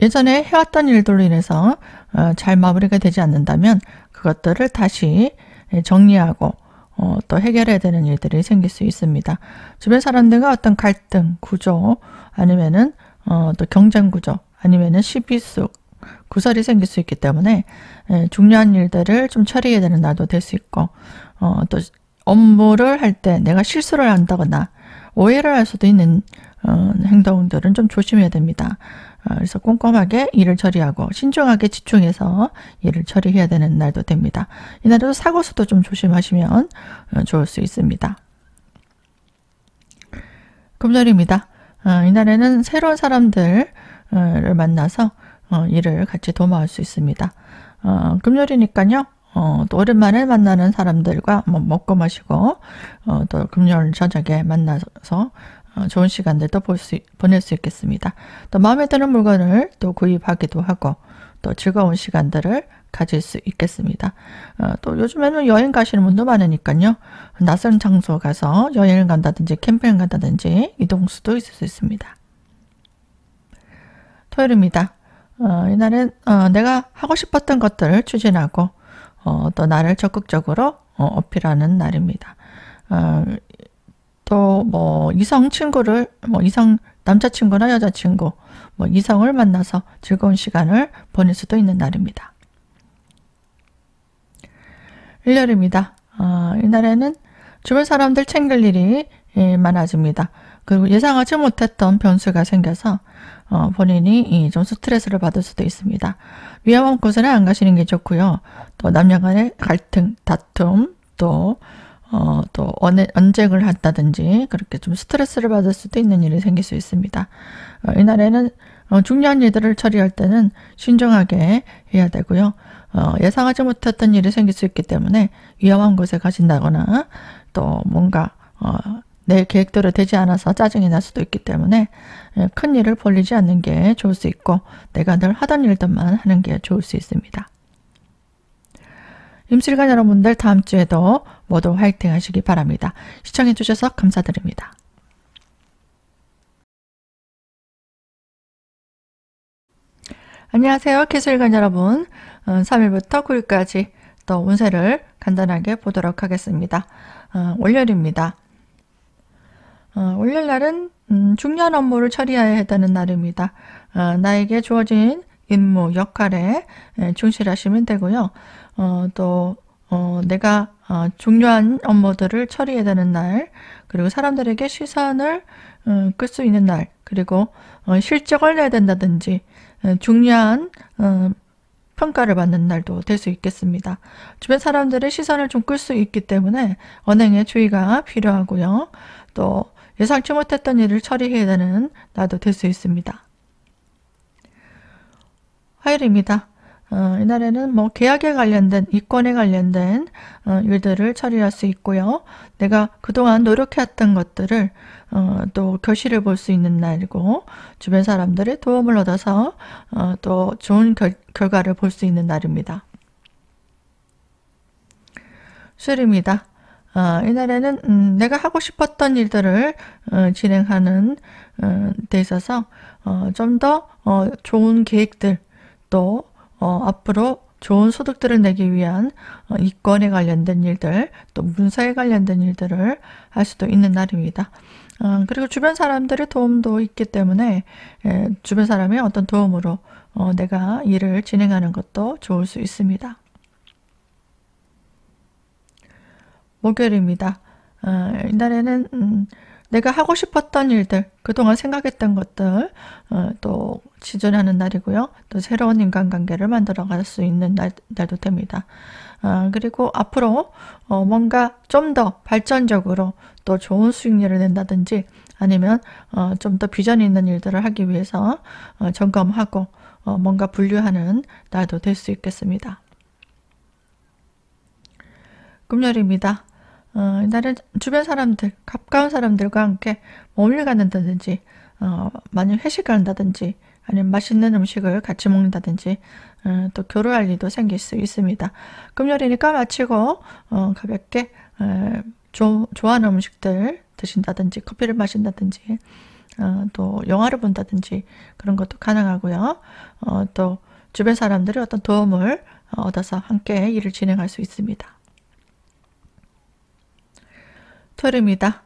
예전에 해왔던 일들로 인해서 잘 마무리가 되지 않는다면 그것들을 다시 정리하고 또 해결해야 되는 일들이 생길 수 있습니다. 주변 사람들과 어떤 갈등, 구조, 아니면은 또 경쟁 구조, 아니면은 시비수, 구설이 생길 수 있기 때문에 중요한 일들을 좀 처리해야 되는 날도 될 수 있고, 또 업무를 할 때 내가 실수를 한다거나 오해를 할 수도 있는 행동들은 좀 조심해야 됩니다. 그래서 꼼꼼하게 일을 처리하고 신중하게 집중해서 일을 처리해야 되는 날도 됩니다. 이날에도 사고수도 좀 조심하시면 좋을 수 있습니다. 금요일입니다. 이날에는 새로운 사람들을 만나서 일을 같이 도모할 수 있습니다. 금요일이니까요. 또 오랜만에 만나는 사람들과 먹고 마시고 또 금요일 저녁에 만나서 좋은 시간들도 보낼 수 있겠습니다. 또 마음에 드는 물건을 또 구입하기도 하고 또 즐거운 시간들을 가질 수 있겠습니다. 또 요즘에는 여행 가시는 분도 많으니까요. 낯선 장소 가서 여행을 간다든지 캠핑을 간다든지 이동 수도 있을 수 있습니다. 토요일입니다. 이날은 내가 하고 싶었던 것들을 추진하고 또 나를 적극적으로 어필하는 날입니다. 또 이성 친구를 이성 남자친구나 여자친구 이성을 만나서 즐거운 시간을 보낼 수도 있는 날입니다. 일요일입니다. 이날에는 주변 사람들 챙길 일이 많아집니다. 그리고 예상하지 못했던 변수가 생겨서 본인이 좀 스트레스를 받을 수도 있습니다. 위험한 곳에는 안 가시는 게 좋고요. 또 남녀 간의 갈등, 다툼, 또 언쟁을 한다든지 그렇게 좀 스트레스를 받을 수도 있는 일이 생길 수 있습니다. 이날에는 중요한 일들을 처리할 때는 신중하게 해야 되고요. 예상하지 못했던 일이 생길 수 있기 때문에 위험한 곳에 가신다거나 또 뭔가 내 계획대로 되지 않아서 짜증이 날 수도 있기 때문에 큰 일을 벌리지 않는 게 좋을 수 있고 내가 늘 하던 일들만 하는 게 좋을 수 있습니다. 임실관 여러분들 다음 주에도 모두 화이팅 하시기 바랍니다. 시청해 주셔서 감사드립니다. 안녕하세요. 기술관 여러분. 3일부터 9일까지 또 운세를 간단하게 보도록 하겠습니다. 월요일입니다. 월요일날은 중요한 업무를 처리해야 되는 날입니다. 나에게 주어진 임무, 역할에 충실하시면 되고요. 또 내가 중요한 업무들을 처리해야 되는 날, 그리고 사람들에게 시선을 끌 수 있는 날, 그리고 실적을 내야 된다든지 중요한 평가를 받는 날도 될 수 있겠습니다. 주변 사람들의 시선을 좀 끌 수 있기 때문에 언행에 주의가 필요하고요. 또 예상치 못했던 일을 처리해야 되는 날도 될 수 있습니다. 화요일입니다. 이날에는 계약에 관련된, 이권에 관련된 일들을 처리할 수 있고요. 내가 그동안 노력해왔던 것들을 또 결실을 볼 수 있는 날이고 주변 사람들의 도움을 얻어서 또 좋은 결과를 볼 수 있는 날입니다. 수요일입니다. 이날에는 내가 하고 싶었던 일들을 진행하는 데 있어서 좀 더 좋은 계획들 또 앞으로 좋은 소득들을 내기 위한 이권에 관련된 일들 또 문서에 관련된 일들을 할 수도 있는 날입니다. 그리고 주변 사람들의 도움도 있기 때문에 주변 사람의 어떤 도움으로 내가 일을 진행하는 것도 좋을 수 있습니다. 목요일입니다. 이날에는 내가 하고 싶었던 일들, 그동안 생각했던 것들 또 지존하는 날이고요. 또 새로운 인간관계를 만들어갈 수 있는 날도 됩니다. 그리고 앞으로 뭔가 좀 더 발전적으로 또 좋은 수익률을 낸다든지 아니면 좀 더 비전 있는 일들을 하기 위해서 점검하고 뭔가 분류하는 날도 될 수 있겠습니다. 금요일입니다. 이날은 주변 사람들, 가까운 사람들과 함께 어울려 간다든지 많이 회식을 한다든지 아니면 맛있는 음식을 같이 먹는다든지 또 교류할 일도 생길 수 있습니다. 금요일이니까 마치고 가볍게 좋아하는 음식들 드신다든지 커피를 마신다든지 또 영화를 본다든지 그런 것도 가능하고요. 또 주변 사람들이 어떤 도움을 얻어서 함께 일을 진행할 수 있습니다. 토요일입니다.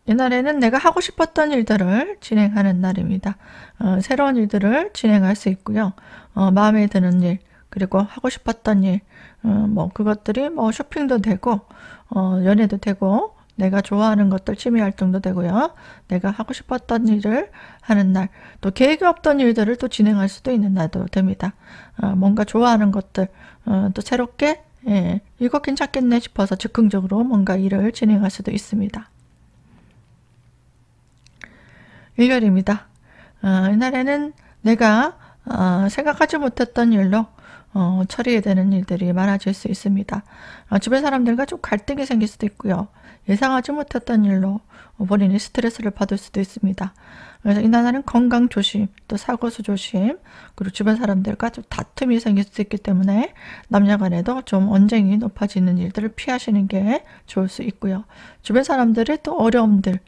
이날에는 내가 하고 싶었던 일들을 진행하는 날입니다. 새로운 일들을 진행할 수 있고요. 마음에 드는 일, 그리고 하고 싶었던 일, 그것들이 쇼핑도 되고, 연애도 되고, 내가 좋아하는 것들 취미 활동도 되고요. 내가 하고 싶었던 일을 하는 날, 또 계획이 없던 일들을 또 진행할 수도 있는 날도 됩니다. 뭔가 좋아하는 것들, 또 새롭게, 이거 괜찮겠네 싶어서 즉흥적으로 뭔가 일을 진행할 수도 있습니다. 일요일입니다. 이날에는 내가 생각하지 못했던 일로 처리해야 되는 일들이 많아질 수 있습니다. 주변 사람들과 좀 갈등이 생길 수도 있고요. 예상하지 못했던 일로 본인이 스트레스를 받을 수도 있습니다. 그래서 이날은 건강 조심, 또 사고수 조심, 그리고 주변 사람들과 좀 다툼이 생길 수도 있기 때문에 남녀 간에도 좀 언쟁이 높아지는 일들을 피하시는 게 좋을 수 있고요. 주변 사람들의 또 어려움들,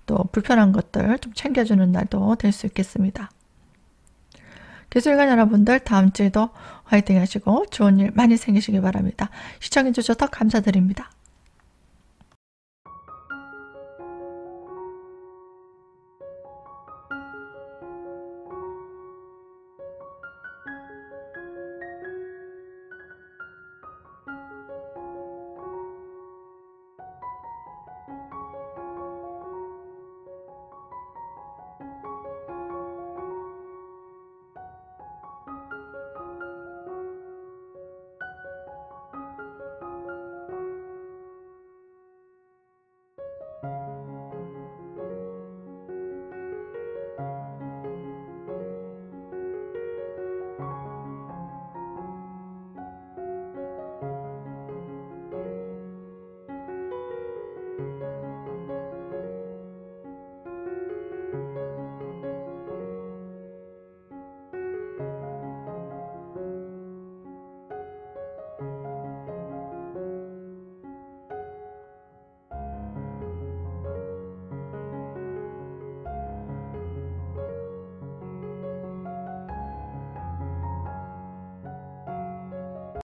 또 불편한 것들 좀 챙겨주는 날도 될 수 있겠습니다. 기술관 여러분들 다음 주에도 화이팅 하시고 좋은 일 많이 생기시기 바랍니다. 시청해 주셔서 감사드립니다.